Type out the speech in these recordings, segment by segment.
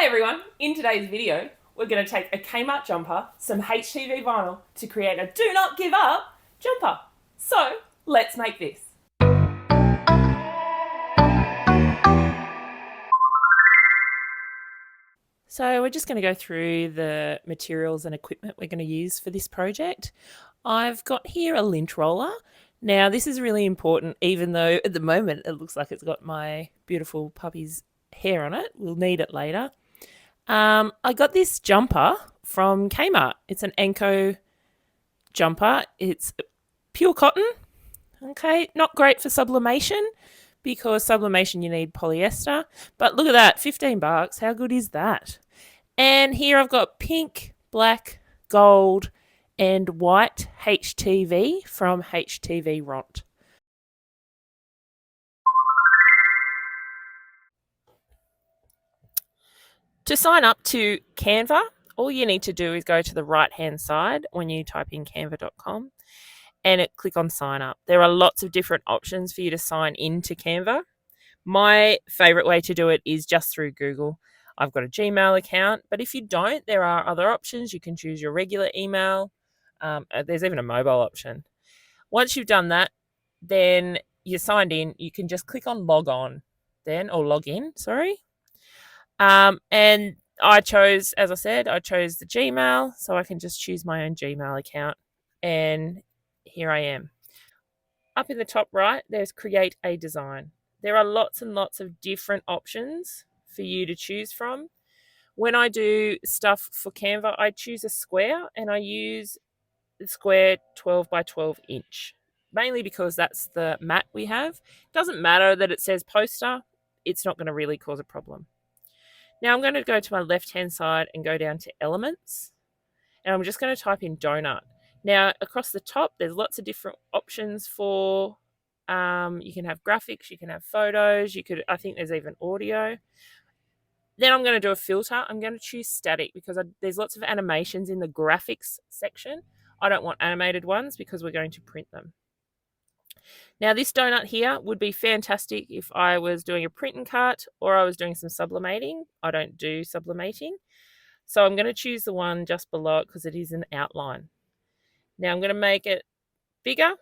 everyone, in today's video we're going to take a Kmart jumper, some HTV vinyl to create a do not give up jumper. So let's make this. So we're just going to go through the materials and equipment we're going to use for this project. I've got here a lint roller. Now this is really important, even though at the moment it looks like it's got my beautiful puppy's hair on it. We'll need it later. I got this jumper from Kmart. It's an Anko jumper. It's pure cotton. Okay, not great for sublimation because sublimation you need polyester. But look at that, 15 bucks. How good is that? And here I've got pink, black, gold, and white HTV from HTV Ront. To sign up to Canva, all you need to do is go to the right-hand side when you type in canva.com and click on sign up. There are lots of different options for you to sign into Canva. My favorite way to do it is just through Google. I've got a Gmail account, but if you don't, there are other options. You can choose your regular email. There's even a mobile option. Once you've done that, then you're signed in. You can just click on log on then, or log in, sorry. And I chose, as I said, I chose the Gmail, so I can just choose my own Gmail account. And here I am. Up in the top right, there's create a design. There are lots and lots of different options for you to choose from. When I do stuff for Canva, I choose a square and I use the square 12 by 12 inch, mainly because that's the mat we have. Doesn't matter that it says poster, it's not going to really cause a problem. Now I'm going to go to my left-hand side and go down to elements. And I'm just going to type in donut. Now across the top, there's lots of different options for, you can have graphics, you can have photos, I think there's even audio. Then I'm going to do a filter. I'm going to choose static because there's lots of animations in the graphics section. I don't want animated ones because we're going to print them. Now this donut here would be fantastic if I was doing a print and cut or I was doing some sublimating. I don't do sublimating. So I'm going to choose the one just below it because it is an outline. Now I'm going to make it bigger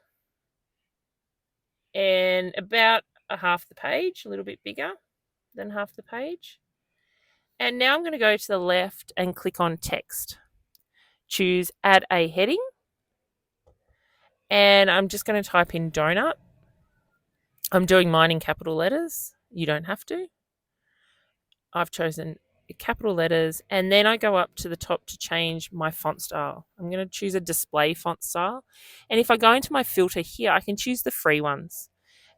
and about half the page, a little bit bigger than half the page. And now I'm going to go to the left and click on text. Choose add a heading. And I'm just going to type in donut. I'm doing mine in capital letters. You don't have to. I've chosen capital letters, and then I go up to the top to change my font style. I'm going to choose a display font style. And if I go into my filter here, I can choose the free ones.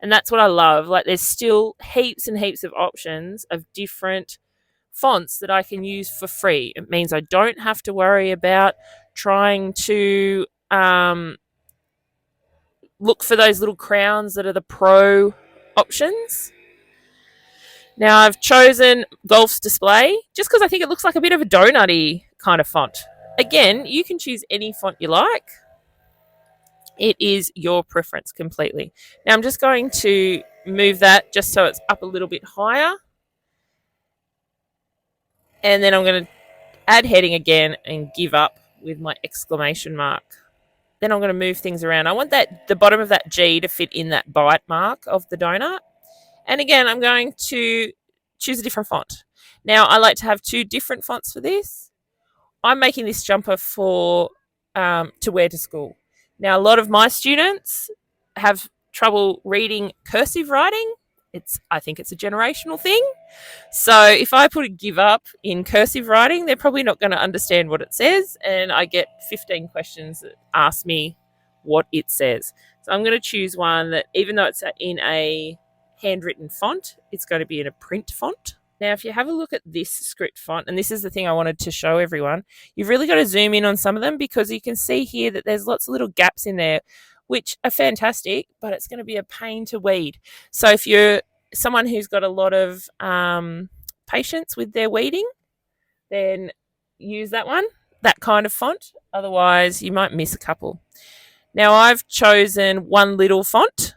And that's what I love. Like, there's still heaps and heaps of options of different fonts that I can use for free. It means I don't have to worry about trying to look for those little crowns that are the pro options. Now I've chosen Golf's display just because I think it looks like a bit of a donut-y kind of font. Again, you can choose any font you like. It is your preference completely. Now I'm just going to move that just so it's up a little bit higher. And then I'm going to add heading again and give up with my exclamation mark. Then I'm going to move things around. I want the bottom of that G to fit in that bite mark of the donut. And again, I'm going to choose a different font. Now, I like to have two different fonts for this. I'm making this jumper for to wear to school. Now, a lot of my students have trouble reading cursive writing. I think it's a generational thing. So if I put a give up in cursive writing, they're probably not going to understand what it says. And I get 15 questions that ask me what it says. So I'm going to choose one that, even though it's in a handwritten font, it's going to be in a print font. Now, if you have a look at this script font, and this is the thing I wanted to show everyone, you've really got to zoom in on some of them because you can see here that there's lots of little gaps in there, which are fantastic, but it's going to be a pain to weed. So if you're someone who's got a lot of patience with their weeding, then use that one, that kind of font. Otherwise, you might miss a couple. Now, I've chosen one little font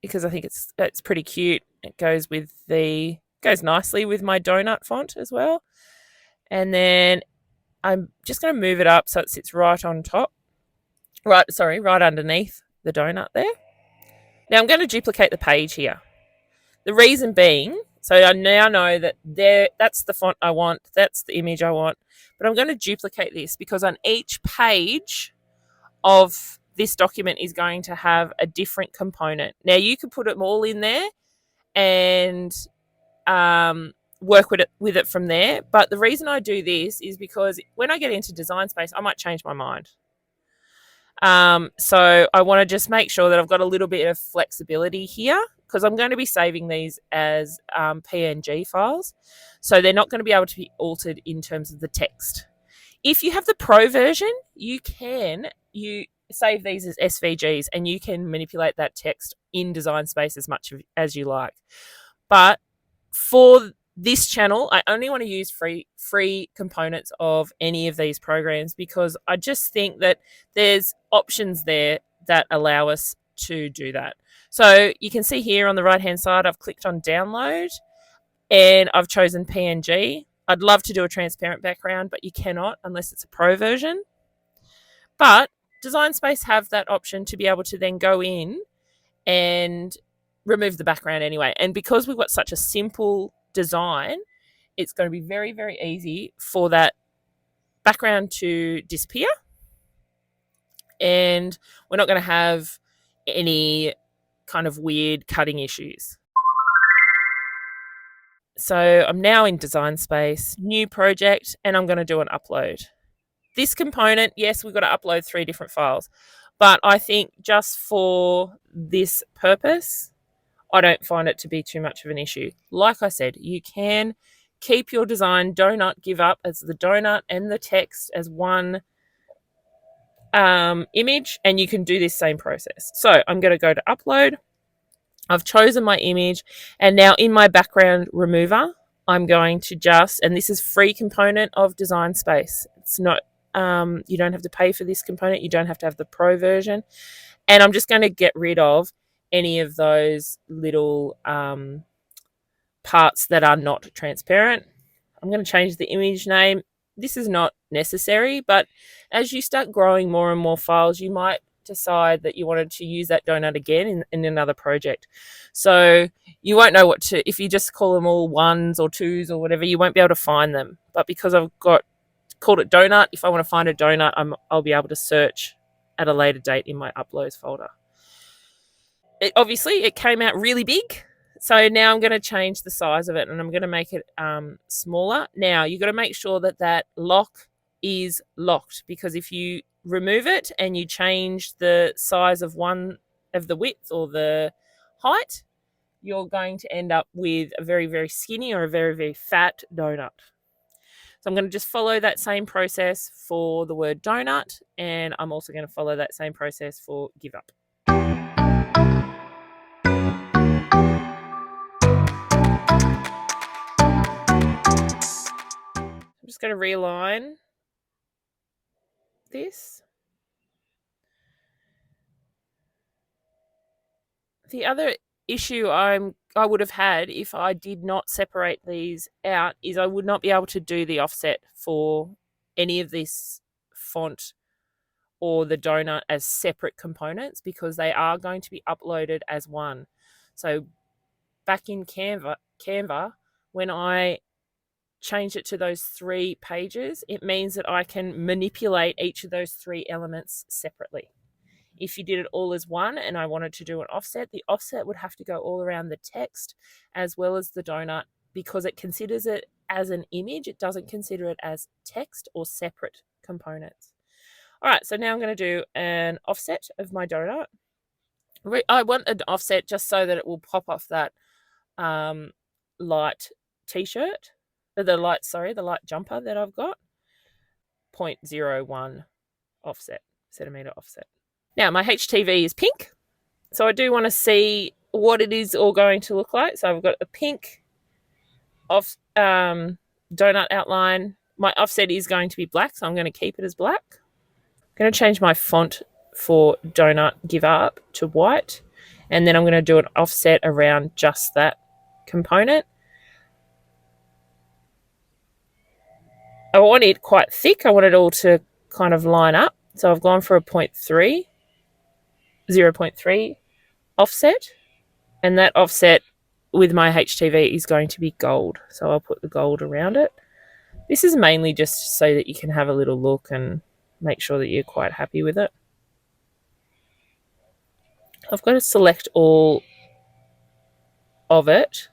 because I think it's pretty cute. It goes with the Goes nicely with my donut font as well. And then I'm just going to move it up so it sits right on top. Right underneath the donut there. Now I'm going to duplicate the page here. The reason being, so I now know that that's the font I want, that's the image I want, but I'm going to duplicate this because on each page of this document is going to have a different component. Now you could put them all in there and work with it from there. But the reason I do this is because when I get into Design Space, I might change my mind. So I want to just make sure that I've got a little bit of flexibility here because I'm going to be saving these as PNG files. So they're not going to be able to be altered in terms of the text. If you have the Pro version, you save these as SVGs and you can manipulate that text in Design Space as much as you like. But for this channel, I only want to use free components of any of these programs because I just think that there's options there that allow us to do that. So you can see here on the right hand side, I've clicked on download and I've chosen PNG. I'd love to do a transparent background, but you cannot unless it's a Pro version. But Design Space have that option to be able to then go in and remove the background anyway. And because we've got such a simple design, it's going to be very, very easy for that background to disappear. And we're not going to have any kind of weird cutting issues. So I'm now in Design Space, new project, and I'm going to do an upload. This component, yes, we've got to upload 3 different files. But I think just for this purpose, I don't find it to be too much of an issue. Like I said, you can keep your design donut give up as the donut and the text as one image, and you can do this same process. So I'm going to go to upload. I've chosen my image, and now in my background remover, I'm going to and this is free component of Design Space. It's not, you don't have to pay for this component. You don't have to have the Pro version. And I'm just going to get rid of any of those little parts that are not transparent. I'm going to change the image name. This is not necessary, but as you start growing more and more files, you might decide that you wanted to use that donut again in another project. So you won't know what to, if you just call them all 1s or 2s or whatever, you won't be able to find them. But because I've called it donut, if I want to find a donut, I'll be able to search at a later date in my uploads folder. Obviously, it came out really big. So now I'm going to change the size of it and I'm going to make it smaller. Now, you've got to make sure that lock is locked, because if you remove it and you change the size of one of the width or the height, you're going to end up with a very, very skinny or a very, very fat donut. So I'm going to just follow that same process for the word donut, and I'm also going to follow that same process for give up. I'm just going to realign this. The other issue I would have had if I did not separate these out is I would not be able to do the offset for any of this font or the donut as separate components, because they are going to be uploaded as one. So back in Canva, when I change it to those 3 pages, it means that I can manipulate each of those 3 elements separately. If you did it all as one and I wanted to do an offset, the offset would have to go all around the text as well as the donut, because it considers it as an image. It doesn't consider it as text or separate components. All right, so now I'm going to do an offset of my donut. I want an offset just so that it will pop off that light t-shirt, the light jumper that I've got. 0.01 centimeter offset. Now my HTV is pink, so I do want to see what it is all going to look like. So I've got a pink donut outline. My offset is going to be black, so I'm going to keep it as black. I'm going to change my font for donut give up to white, and then I'm going to do an offset around just that component. want it quite thick. I want it all to kind of line up. So I've gone for a 0.3 offset. And that offset with my HTV is going to be gold. So I'll put the gold around it. This is mainly just so that you can have a little look and make sure that you're quite happy with it. I've got to select all of it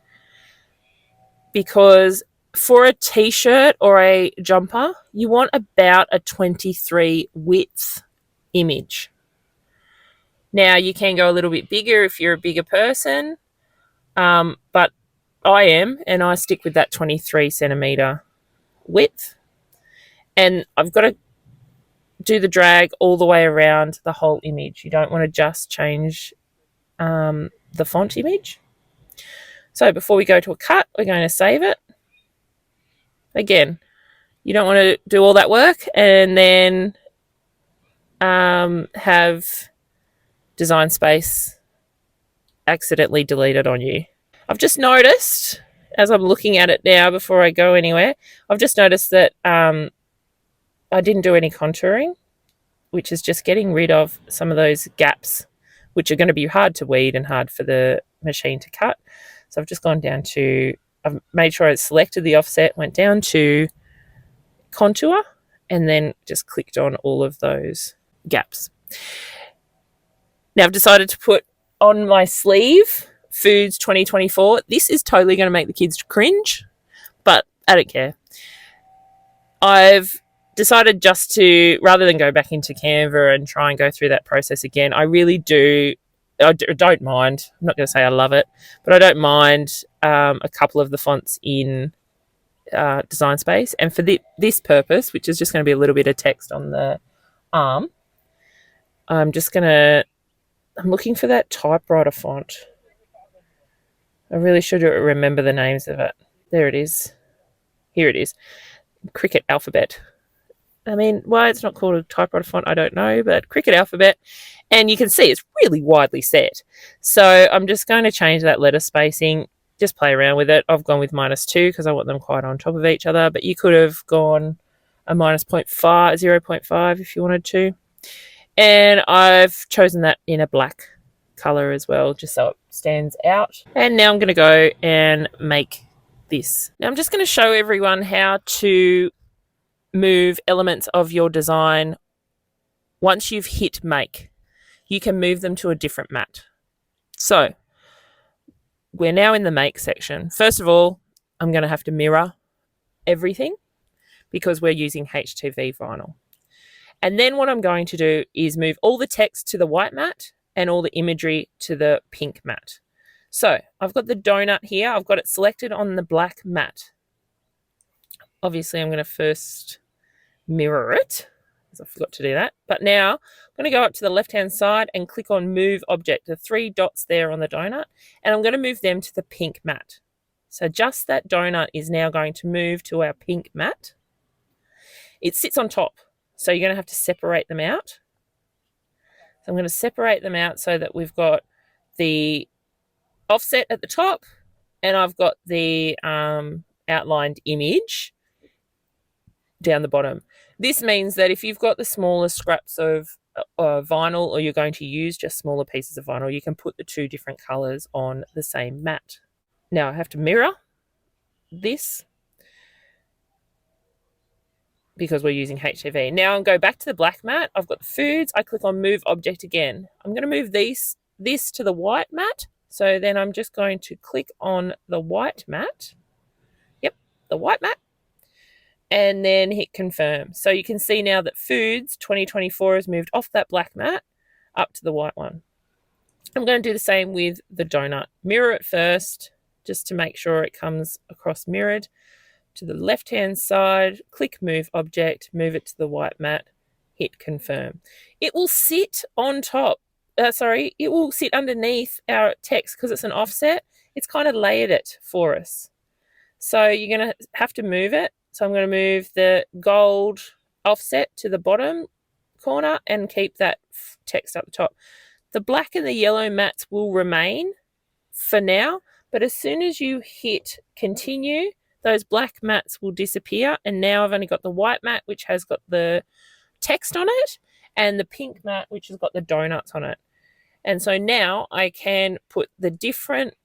because for a t-shirt or a jumper, you want about a 23 width image. Now, you can go a little bit bigger if you're a bigger person, but I am, and I stick with that 23 centimetre width. And I've got to do the drag all the way around the whole image. You don't want to just change the font image. So before we go to a cut, we're going to save it. Again, you don't want to do all that work and then have design space accidentally deleted on you. I've just noticed, as I'm looking at it now before I go anywhere, I've just noticed that I didn't do any contouring, which is just getting rid of some of those gaps, which are going to be hard to weed and hard for the machine to cut. So I've just gone down to, I've made sure I selected the offset, went down to contour, and then just clicked on all of those gaps. Now I've decided to put on my sleeve Foods 2024. This is totally going to make the kids cringe, but I don't care. I've decided just to, rather than go back into Canva and try and go through that process again, I really do, I don't mind. I'm not going to say I love it, but I don't mind a couple of the fonts in Design Space. And for this purpose, which is just going to be a little bit of text on the arm, I'm looking for that typewriter font. I really should remember the names of it. There it is. Here it is. Cricut alphabet. I mean, why it's not called a typewriter font, I don't know, but Cricut alphabet. And you can see it's really widely set. So I'm just going to change that letter spacing, just play around with it. I've gone with -2 because I want them quite on top of each other, but you could have gone a -0.5 if you wanted to. And I've chosen that in a black color as well, just so it stands out. And now I'm going to go and make this. Now I'm just going to show everyone how to move elements of your design. Once you've hit make, you can move them to a different mat. So we're now in the make section. First of all, I'm going to have to mirror everything because we're using HTV vinyl. And then what I'm going to do is move all the text to the white mat and all the imagery to the pink mat. So I've got the donut here. I've got it selected on the black mat. Obviously, I'm going to first mirror it, because I forgot to do that. But now I'm going to go up to the left-hand side and click on Move Object, the 3 dots there on the donut, and I'm going to move them to the pink mat. So just that donut is now going to move to our pink mat. It sits on top, so you're going to have to separate them out. So I'm going to separate them out so that we've got the offset at the top, and I've got the outlined image down the bottom. This means that if you've got the smaller scraps of vinyl, or you're going to use just smaller pieces of vinyl, you can put the 2 different colors on the same mat. Now I have to mirror this because we're using HTV. Now I'll go back to the black mat. I've got the foods. I click on Move Object again. I'm going to move this to the white mat. So then I'm just going to click on the white mat. Yep, the white mat. And then hit confirm. So you can see now that Foods 2024 has moved off that black mat up to the white one. I'm going to do the same with the donut. Mirror it first, just to make sure it comes across mirrored. To the left-hand side, click Move Object, move it to the white mat, hit confirm. It will sit on top. It will sit underneath our text because it's an offset. It's kind of layered it for us. So you're going to have to move it. So I'm going to move the gold offset to the bottom corner and keep that text up the top. The black and the yellow mats will remain for now, but as soon as you hit continue, those black mats will disappear. And now I've only got the white mat, which has got the text on it, and the pink mat, which has got the donuts on it. And so now I can put the different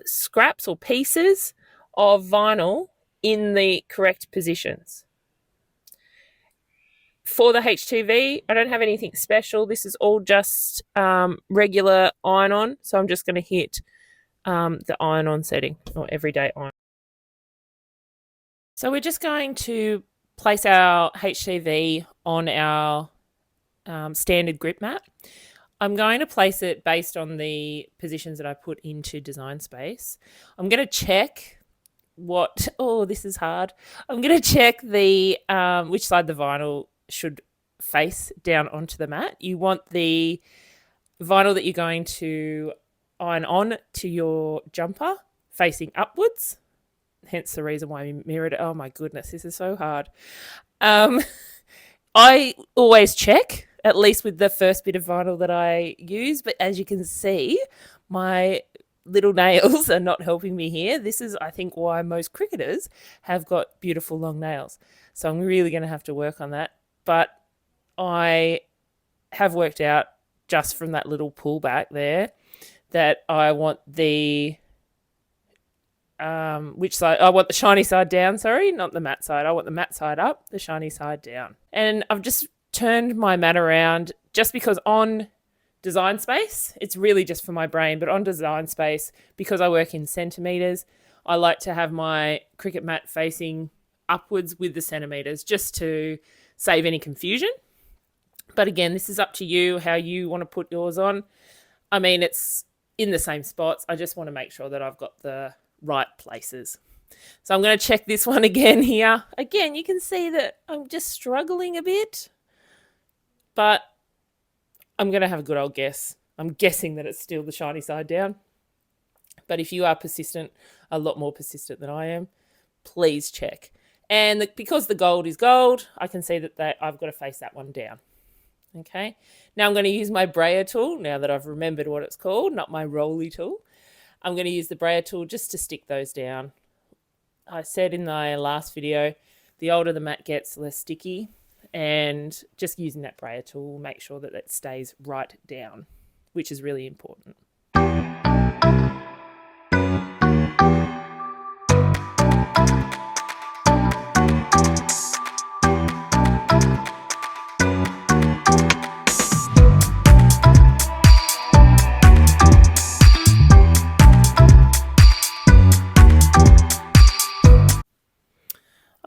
scraps or pieces of vinyl in the correct positions. For the HTV, I don't have anything special. This is all just regular iron-on. So I'm just going to hit the iron-on setting, or everyday iron. So we're just going to place our HTV on our standard grip mat. I'm going to place it based on the positions that I put into Design Space. I'm going to check this is hard. I'm going to check the which side the vinyl should face down onto the mat. You want the vinyl that you're going to iron on to your jumper facing upwards. Hence the reason why we mirrored it. Oh my goodness, this is so hard. I always check, at least with the first bit of vinyl that I use, but as you can see, my little nails are not helping me here. This is, I think, why most cricketers have got beautiful long nails. So I'm really going to have to work on that. But I have worked out just from that little pullback there that I want the which side? I want the shiny side down, sorry, not the matte side. I want the matte side up, the shiny side down. And I've just turned my mat around just because on Design Space, it's really just for my brain, but on Design Space, because I work in centimetres, I like to have my Cricut mat facing upwards with the centimetres just to save any confusion. But again, this is up to you, how you want to put yours on. I mean, it's in the same spots. I just want to make sure that I've got the right places. So I'm going to check this one again here. Again, you can see that I'm just struggling a bit, but I'm going to have a good old guess. I'm guessing that it's still the shiny side down. But if you are persistent, a lot more persistent than I am, please check. And because the gold is gold, I can see that I've got to face that one down. Okay. Now I'm going to use my brayer tool, now that I've remembered what it's called, not my rolly tool. I'm going to use the brayer tool just to stick those down. I said in my last video, the older the mat gets, the less sticky, and just using that brayer tool will make sure that it stays right down, which is really important.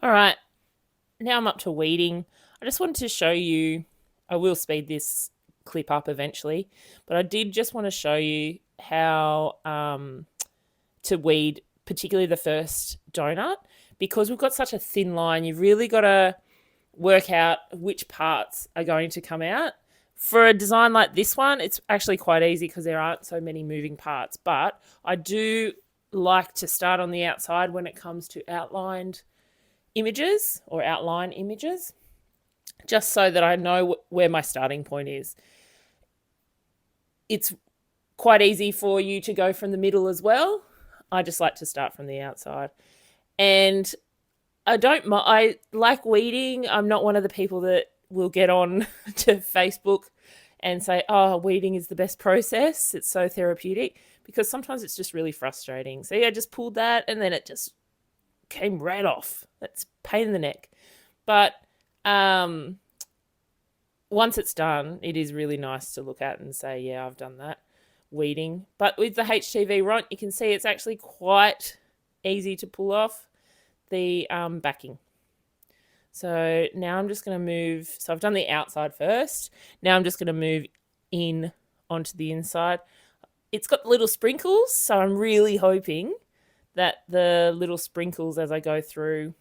All right, now I'm up to weeding. I just wanted to show you, I will speed this clip up eventually, but I did just want to show you how to weed, particularly the first donut, because we've got such a thin line. You've really got to work out which parts are going to come out. For a design like this one, it's actually quite easy because there aren't so many moving parts, but I do like to start on the outside when it comes to outlined images or outline images, just so that I know where my starting point is. It's quite easy for you to go from the middle as well. I just like to start from the outside. And I like weeding. I'm not one of the people that will get on to Facebook and say, oh, weeding is the best process. It's so therapeutic, because sometimes it's just really frustrating. So yeah, I just pulled that and then it just came right off. That's pain in the neck. But once it's done, it is really nice to look at and say, yeah, I've done that weeding. But with the HTV Ront, you can see it's actually quite easy to pull off the backing. So now I'm just going to move. So I've done the outside first. Now I'm just going to move in onto the inside. It's got little sprinkles, so I'm really hoping that the little sprinkles as I go through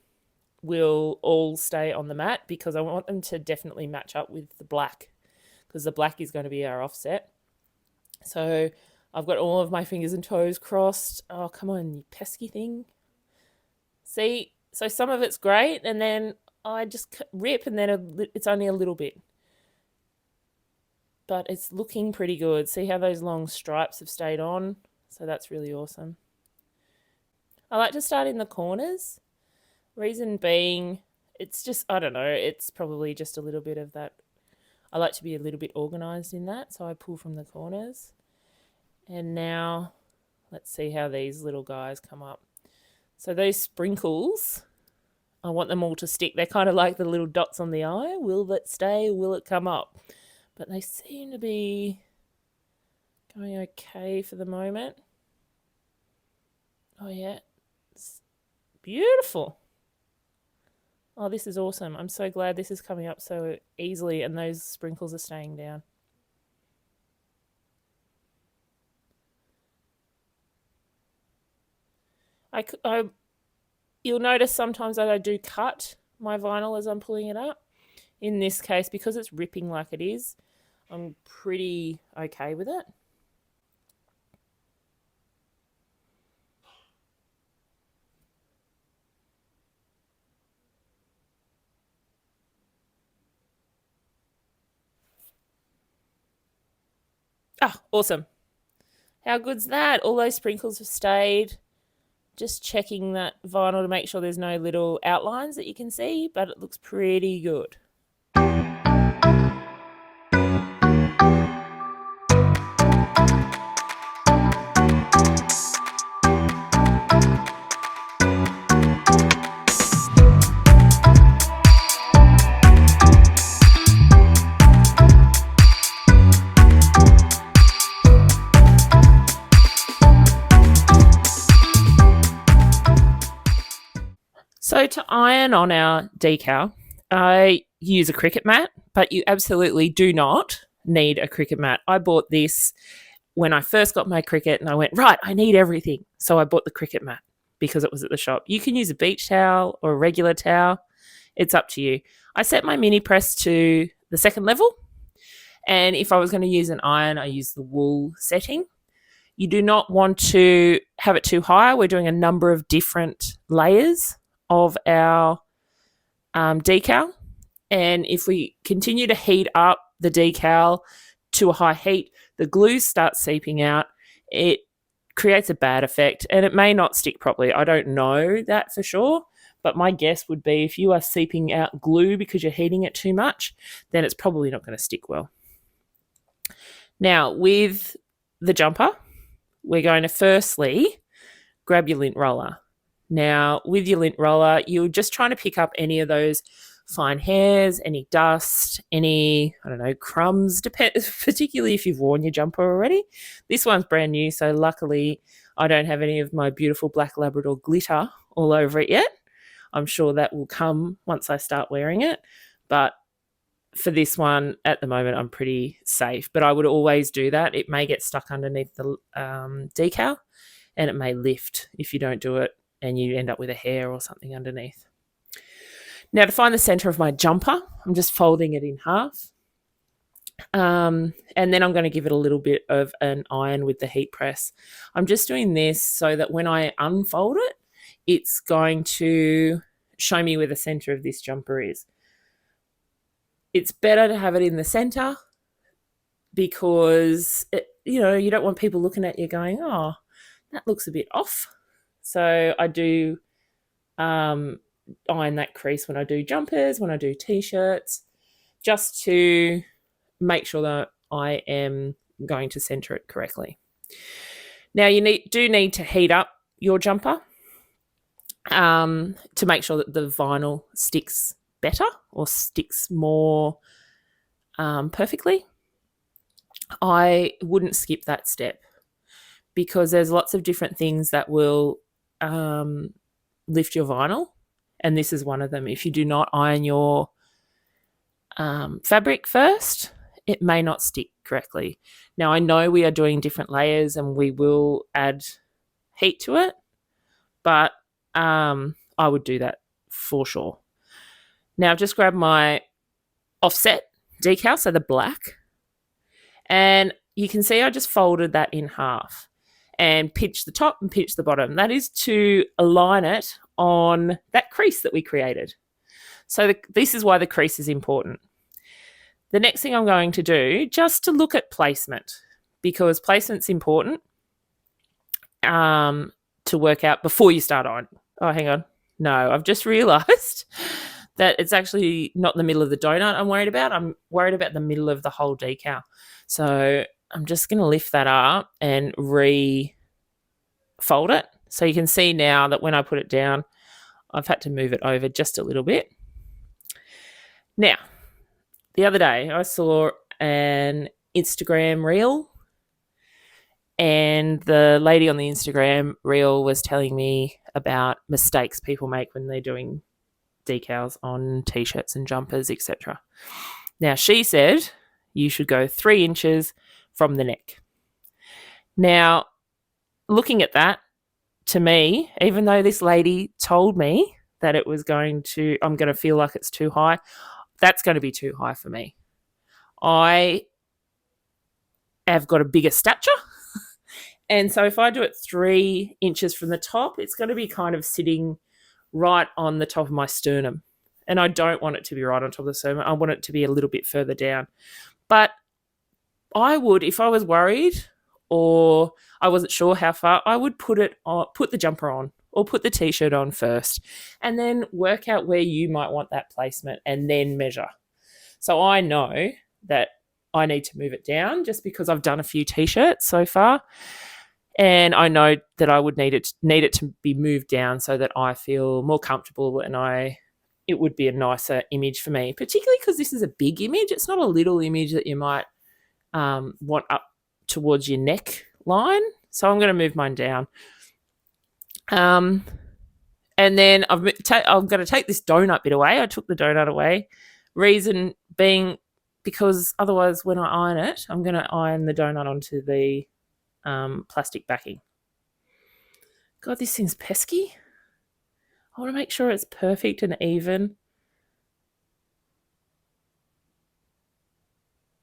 will all stay on the mat, because I want them to definitely match up with the black, because the black is going to be our offset. So I've got all of my fingers and toes crossed. Oh, come on, you pesky thing. See, so some of it's great, and then I just rip, and then it's only a little bit. But it's looking pretty good. See how those long stripes have stayed on? So that's really awesome. I like to start in the corners. Reason being, it's just, I don't know, it's probably just a little bit of that. I like to be a little bit organised in that, so I pull from the corners. And now let's see how these little guys come up. So those sprinkles, I want them all to stick. They're kind of like the little dots on the eye. Will it stay? Will it come up? But they seem to be going okay for the moment. Oh yeah, it's beautiful. Oh, this is awesome. I'm so glad this is coming up so easily and those sprinkles are staying down. You'll notice sometimes that I do cut my vinyl as I'm pulling it up. In this case, because it's ripping like it is, I'm pretty okay with it. Ah, awesome. How good's that? All those sprinkles have stayed. Just checking that vinyl to make sure there's no little outlines that you can see, but it looks pretty good. So to iron on our decal, I use a Cricut mat, but you absolutely do not need a Cricut mat. I bought this when I first got my Cricut and I went, right, I need everything. So I bought the Cricut mat because it was at the shop. You can use a beach towel or a regular towel. It's up to you. I set my mini press to the second level. And if I was going to use an iron, I use the wool setting. You do not want to have it too high. We're doing a number of different layers of our decal. And if we continue to heat up the decal to a high heat, the glue starts seeping out. It creates a bad effect and it may not stick properly. I don't know that for sure, but my guess would be if you are seeping out glue because you're heating it too much, then it's probably not going to stick well. Now, with the jumper, we're going to firstly grab your lint roller. Now, with your lint roller, you're just trying to pick up any of those fine hairs, any dust, any, I don't know, crumbs, particularly if you've worn your jumper already. This one's brand new, so luckily I don't have any of my beautiful black Labrador glitter all over it yet. I'm sure that will come once I start wearing it, but for this one, at the moment, I'm pretty safe, but I would always do that. It may get stuck underneath the decal and it may lift if you don't do it and you end up with a hair or something underneath. Now, to find the center of my jumper, I'm just folding it in half. And then I'm going to give it a little bit of an iron with the heat press. I'm just doing this so that when I unfold it, it's going to show me where the center of this jumper is. It's better to have it in the center because, you don't want people looking at you going, oh, that looks a bit off. So I do iron that crease when I do jumpers, when I do t-shirts, just to make sure that I am going to center it correctly. Now, you do need to heat up your jumper to make sure that the vinyl sticks better or sticks more perfectly. I wouldn't skip that step because there's lots of different things that will lift your vinyl, and this is one of them. If you do not iron your fabric first, it may not stick correctly. Now, I know we are doing different layers and we will add heat to it, but I would do that for sure. Now, I've just grabbed my offset decal, so the black, and you can see I just folded that in half and pitch the top and pitch the bottom. That is to align it on that crease that we created. So this is why the crease is important. The next thing I'm going to do, just to look at placement, because placement's important, to to work out before you start on. Oh, hang on. No, I've just realised that it's actually not the middle of the donut I'm worried about. I'm worried about the middle of the whole decal. So I'm just going to lift that up and refold it. So you can see now that when I put it down, I've had to move it over just a little bit. Now, the other day I saw an Instagram reel, and the lady on the Instagram reel was telling me about mistakes people make when they're doing decals on t-shirts and jumpers, etc. Now, she said you should go 3 inches from the neck. Now, looking at that, to me, even though this lady told me that it was I'm going to feel like it's too high, that's going to be too high for me. I have got a bigger stature. And so if I do it 3 inches from the top, it's going to be kind of sitting right on the top of my sternum. And I don't want it to be right on top of the sternum. I want it to be a little bit further down. But I would, if I was worried or I wasn't sure how far, I would put the jumper on or put the t-shirt on first and then work out where you might want that placement and then measure. So I know that I need to move it down just because I've done a few t-shirts so far. And I know that I would need it to be moved down so that I feel more comfortable and it would be a nicer image for me, particularly because this is a big image. It's not a little image that you might want up towards your neck line. So I'm going to move mine down. And then I'm going to take this donut bit away. I took the donut away. Reason being because otherwise when I iron it, I'm going to iron the donut onto the plastic backing. God, this thing's pesky. I want to make sure it's perfect and even.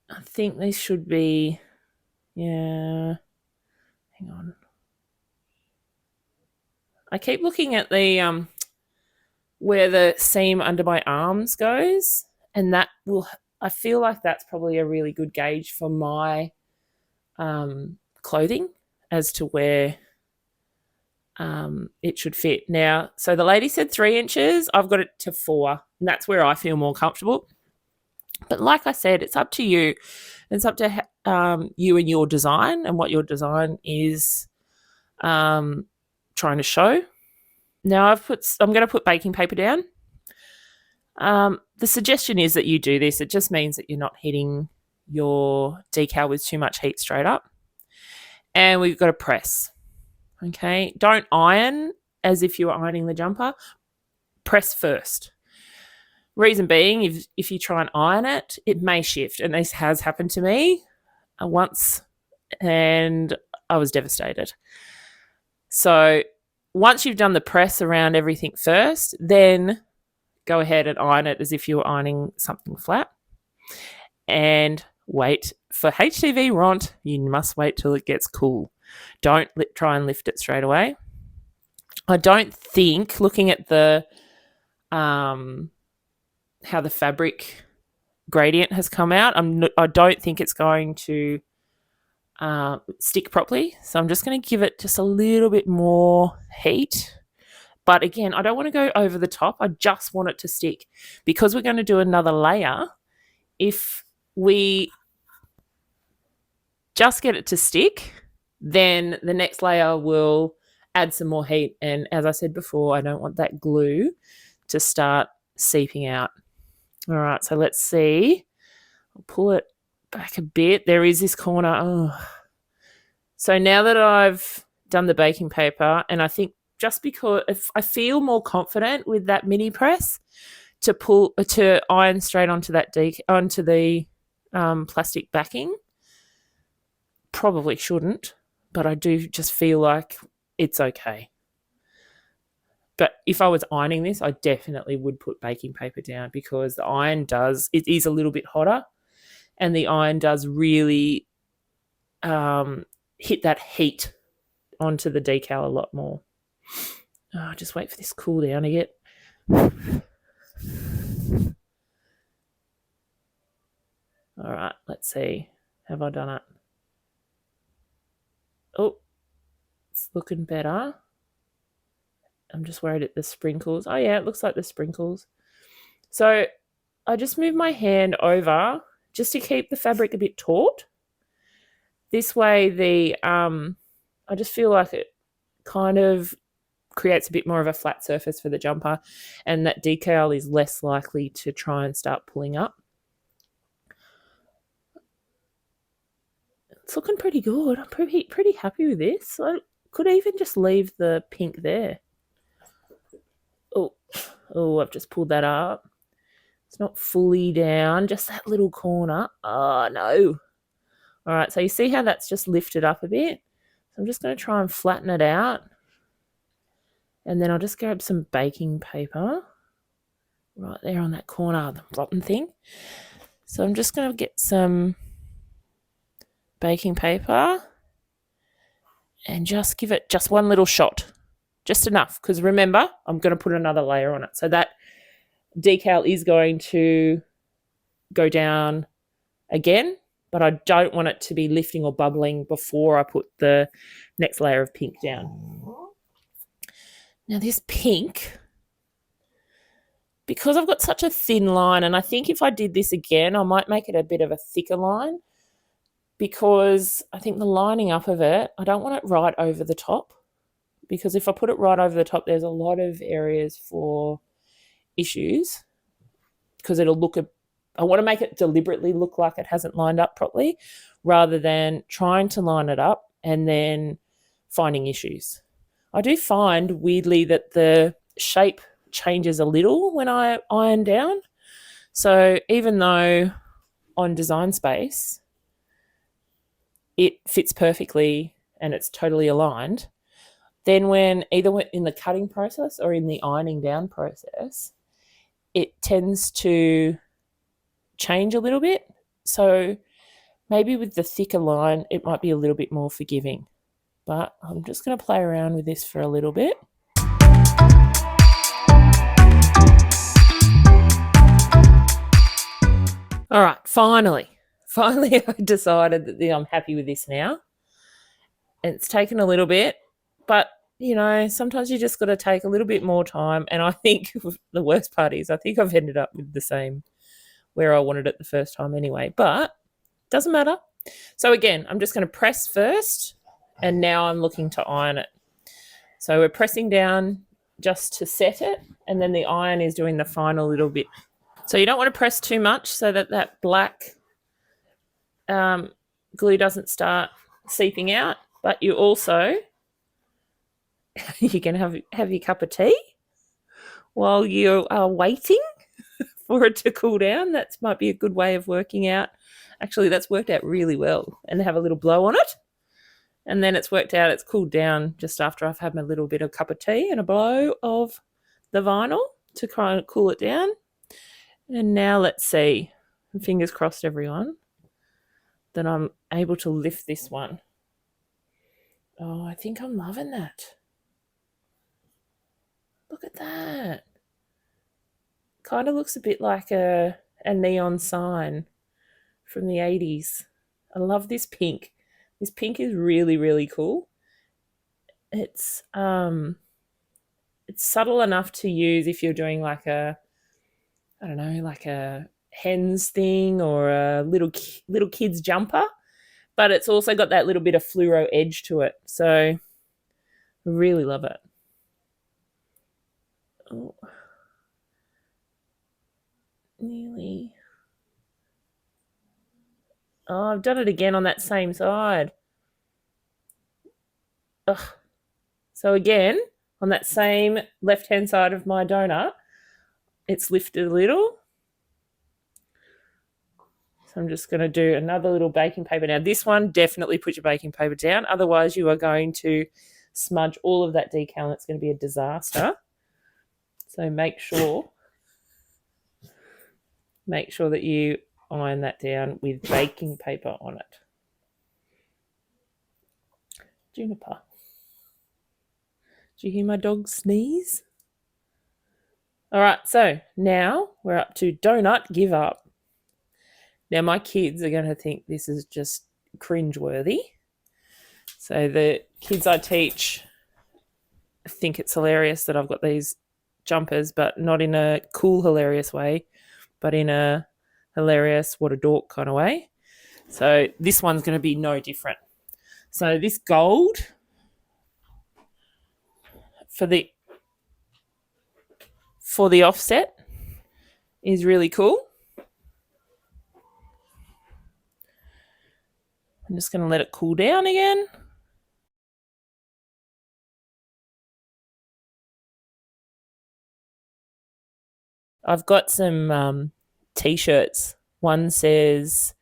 I think these should be, yeah. Hang on. I keep looking at the where the seam under my arms goes, and I feel like that's probably a really good gauge for my clothing as to where it should fit. Now, so the lady said 3 inches. I've got it to 4, and that's where I feel more comfortable. But like I said, it's up to you. It's up to you and your design and what your design is trying to show. Now I'm going to put baking paper down. The suggestion is that you do this. It just means that you're not hitting your decal with too much heat straight up. And we've got to press. Okay, don't iron as if you were ironing the jumper. Press first. Reason being, if you try and iron it, it may shift. And this has happened to me once, and I was devastated. So once you've done the press around everything first, then go ahead and iron it as if you were ironing something flat. And wait. For HTV Ront, you must wait till it gets cool. Don't try and lift it straight away. I don't think, looking at the how the fabric gradient has come out, I don't think it's going to stick properly. So I'm just going to give it just a little bit more heat. But again, I don't want to go over the top. I just want it to stick. Because we're going to do another layer, if we just get it to stick, then the next layer will add some more heat. And as I said before, I don't want that glue to start seeping out. All right, so let's see. I'll pull it back a bit. There is this corner. Oh. So now that I've done the baking paper, and I think just because if I feel more confident with that mini press to iron straight onto the plastic backing. Probably shouldn't, but I do just feel like it's okay. But if I was ironing this, I definitely would put baking paper down because the iron it is a little bit hotter, and the iron does really hit that heat onto the decal a lot more. Oh, just wait for this cool down to get. All right, let's see. Have I done it? Oh, it's looking better. I'm just worried at the sprinkles. Oh yeah, it looks like the sprinkles. So I just move my hand over just to keep the fabric a bit taut. This way I just feel like it kind of creates a bit more of a flat surface for the jumper, and that decal is less likely to try and start pulling up. It's looking pretty good. I'm pretty happy with this. I could even just leave the pink there. Oh, I've just pulled that up. It's not fully down, just that little corner. Oh, no. All right, so you see how that's just lifted up a bit? So I'm just going to try and flatten it out. And then I'll just grab some baking paper right there on that corner, the bottom thing. So I'm just going to get some baking paper and just give it just one little shot, just enough, because remember, I'm going to put another layer on it. So that decal is going to go down again, but I don't want it to be lifting or bubbling before I put the next layer of pink down. Now this pink, because I've got such a thin line, and I think if I did this again, I might make it a bit of a thicker line, because I think the lining up of it, I don't want it right over the top, because if I put it right over the top, there's a lot of areas for issues, because it'll look I want to make it deliberately look like it hasn't lined up properly, rather than trying to line it up and then finding issues. I do find, weirdly, that the shape changes a little when I iron down. So even though on Design Space it fits perfectly and it's totally aligned, then when either in the cutting process or in the ironing down process, it tends to change a little bit. So maybe with the thicker line, it might be a little bit more forgiving. But I'm just going to play around with this for a little bit. All right, finally I decided that I'm happy with this now. It's taken a little bit, but sometimes you just got to take a little bit more time. And I think the worst part is I think I've ended up with the same where I wanted it the first time anyway, but doesn't matter. So again, I'm just going to press first, and now I'm looking to iron it. So we're pressing down just to set it, and then the iron is doing the final little bit. So you don't want to press too much so that black glue doesn't start seeping out, but you also, you can have your cup of tea while you are waiting for it to cool down. That might be a good way of working out. Actually, that's worked out really well. And have a little blow on it. And then it's worked out, it's cooled down just after I've had my little bit of cup of tea and a blow of the vinyl to kind of cool it down. And now let's see, fingers crossed everyone, that I'm able to lift this one. Oh, I think I'm loving that. Look at that. Kind of looks a bit like a neon sign from the 80s. I love this pink. This pink is really, really cool. It's subtle enough to use if you're doing like a hens thing or a little kid's jumper, but it's also got that little bit of fluoro edge to it. So I really love it. Oh, nearly. Oh, I've done it again on that same side. Ugh. So again, on that same left-hand side of my donut, it's lifted a little. So I'm just going to do another little baking paper. Now this one, definitely put your baking paper down. Otherwise you are going to smudge all of that decal and it's going to be a disaster. So make sure that you iron that down with baking paper on it. Juniper. Did you hear my dog sneeze? All right, so now we're up to donut give up. Now my kids are going to think this is just cringeworthy. So the kids I teach think it's hilarious that I've got these jumpers, but not in a cool, hilarious way, but in a hilarious, what a dork kind of way. So this one's going to be no different. So this gold for the offset is really cool. I'm just going to let it cool down again. I've got some t-shirts. One says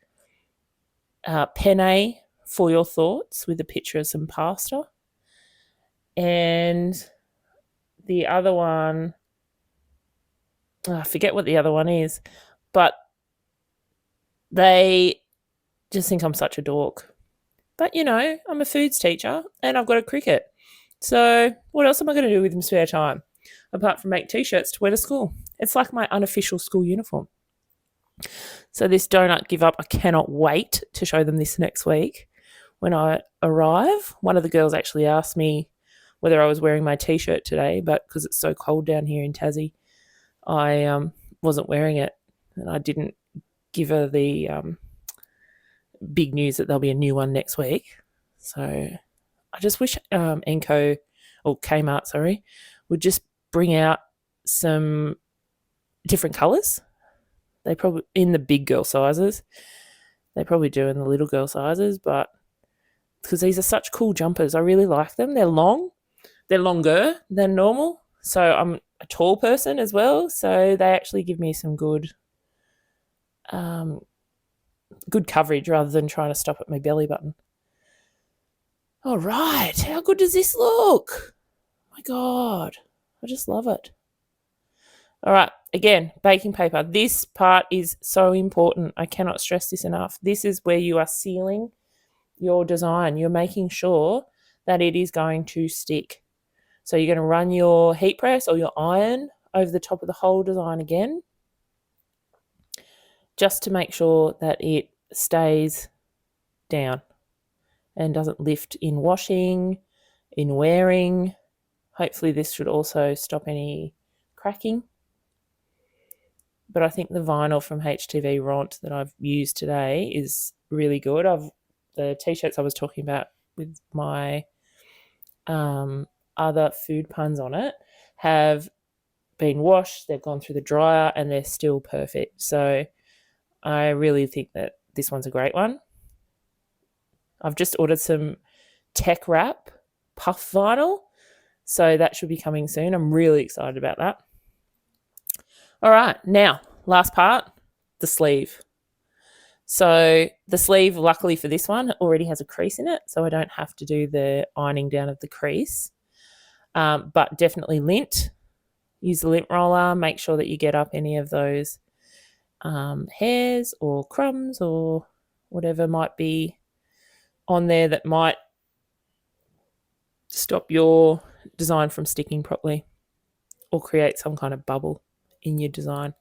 penne for your thoughts with a picture of some pasta. And the other one, I forget what the other one is, but they just think I'm such a dork. But, you know, I'm a foods teacher and I've got a Cricut. So what else am I going to do with my spare time apart from make t-shirts to wear to school? It's like my unofficial school uniform. So this donut give up, I cannot wait to show them this next week when I arrive. One of the girls actually asked me whether I was wearing my t-shirt today, but because it's so cold down here in Tassie, I wasn't wearing it, and I didn't give her the big news that there'll be a new one next week. So I just wish Kmart, would just bring out some different colours. They probably, in the big girl sizes, they probably do in the little girl sizes, but because these are such cool jumpers, I really like them. They're long, they're longer than normal. So I'm a tall person as well, so they actually give me some good coverage rather than trying to stop at my belly button. All right, how good does this look? Oh my God, I just love it. All right, again, baking paper. This part is so important. I cannot stress this enough. This is where you are sealing your design. You're making sure that it is going to stick. So you're going to run your heat press or your iron over the top of the whole design again, just to make sure that it stays down and doesn't lift in washing, in wearing. Hopefully this should also stop any cracking. But I think the vinyl from HTV Ront that I've used today is really good. The t-shirts I was talking about with my other food puns on it have been washed, they've gone through the dryer, and they're still perfect. So I really think that this one's a great one. I've just ordered some Tech Wrap puff vinyl, so that should be coming soon. I'm really excited about that. All right, now, last part, the sleeve. So the sleeve, luckily for this one, already has a crease in it, so I don't have to do the ironing down of the crease. But definitely lint. Use the lint roller. Make sure that you get up any of those hairs or crumbs or whatever might be on there that might stop your design from sticking properly or create some kind of bubble in your design.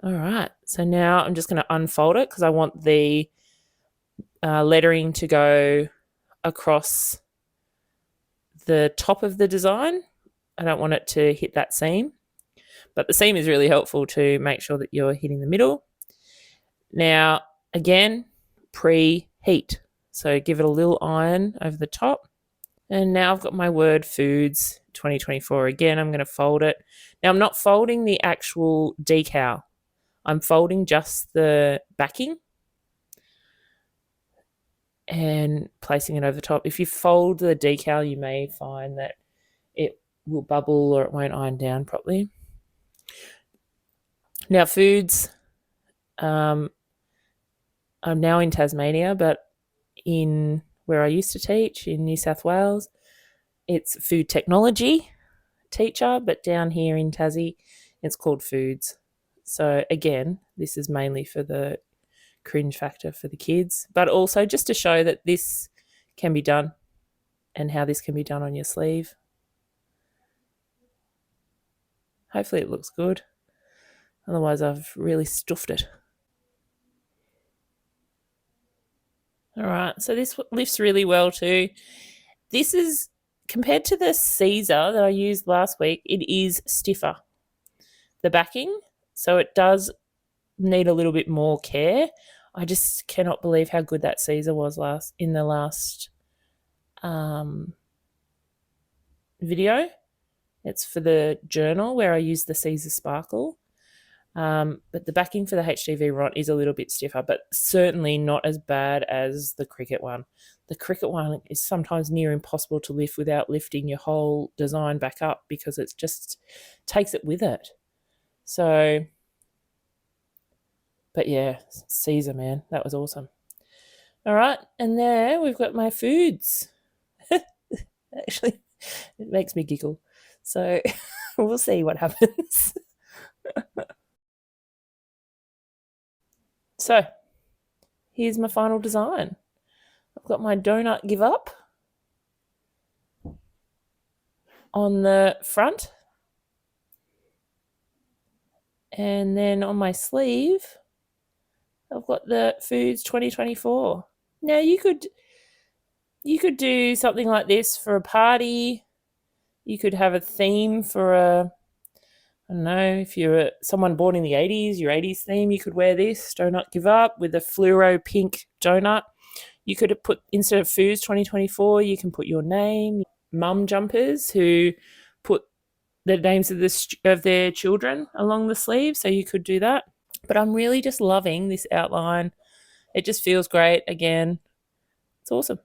All right, so now I'm just going to unfold it because I want the lettering to go across the top of the design. I don't want it to hit that seam, but the seam is really helpful to make sure that you're hitting the middle. Now, again, preheat. So give it a little iron over the top. And now I've got my word Foods 2024. Again, I'm going to fold it. Now, I'm not folding the actual decal. I'm folding just the backing and placing it over the top. If you fold the decal, you may find that it will bubble or it won't iron down properly. Now, Foods, I'm now in Tasmania, but in where I used to teach in New South Wales, it's food technology teacher, but down here in Tassie, it's called Foods. So again, this is mainly for the cringe factor for the kids, but also just to show that this can be done and how this can be done on your sleeve. Hopefully it looks good. Otherwise, I've really stuffed it. All right, so this lifts really well too. This is compared to the Caesar that I used last week, it is stiffer, the backing. So it does need a little bit more care. I just cannot believe how good that Caesar was in the last video. It's for the journal where I use the Caesar Sparkle. But the backing for the HDV Ront is a little bit stiffer, but certainly not as bad as the Cricut one. The Cricut one is sometimes near impossible to lift without lifting your whole design back up because it just takes it with it. So, but yeah, Caesar, man, that was awesome. All right, and there we've got my foods. Actually, it makes me giggle. So we'll see what happens. So here's my final design. I've got my donut give up on the front. And then on my sleeve, I've got the Foods 2024. Now you could do something like this for a party. You could have a theme for I don't know, if you're someone born in the 80s, your 80s theme, you could wear this, Donut Give Up, with a fluoro pink donut. You could have put, instead of Foods 2024, you can put your name. Mum jumpers who put the names of their children along the sleeve, so you could do that. But I'm really just loving this outline. It just feels great. Again, it's awesome.